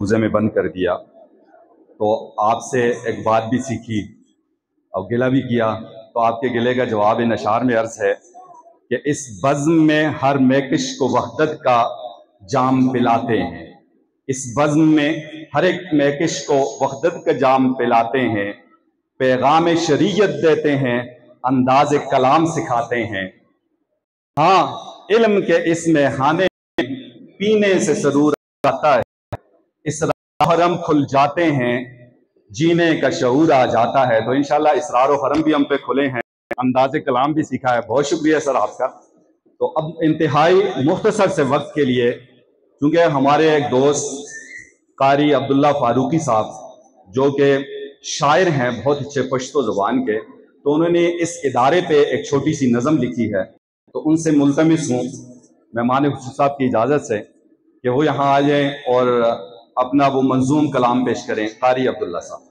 موزے میں بند کر دیا، تو آپ سے ایک بات بھی سیکھی اور گلہ بھی کیا، تو آپ کے گلے کا جواب ان اشعار میں عرض ہے کہ اس بزم میں ہر میکش کو وحدت کا جام پلاتے ہیں، اس بزم میں ہر ایک میکش کو وحدت کا جام پلاتے ہیں، پیغام شریعت دیتے ہیں، انداز کلام سکھاتے ہیں، ہاں علم کے اس میخانے پینے سے سرور آتا ہے، اس راہ حرم کھل جاتے ہیں، جینے کا شعور آ جاتا ہے۔ تو انشاءاللہ اسرار و حرم بھی ہم پہ کھلے ہیں، انداز کلام بھی سیکھا ہے۔ بہت شکریہ سر آپ کا۔ تو اب انتہائی مختصر سے وقت کے لیے، کیونکہ ہمارے ایک دوست قاری عبداللہ فاروقی صاحب جو کہ شاعر ہیں بہت اچھے پشتو زبان کے، تو انہوں نے اس ادارے پہ ایک چھوٹی سی نظم لکھی ہے، تو ان سے ملتمس ہوں مہمان خصوصی صاحب کی اجازت سے کہ وہ یہاں آ جائیں اور اپنا وہ منظوم کلام پیش کریں۔ قاری عبداللہ صاحب۔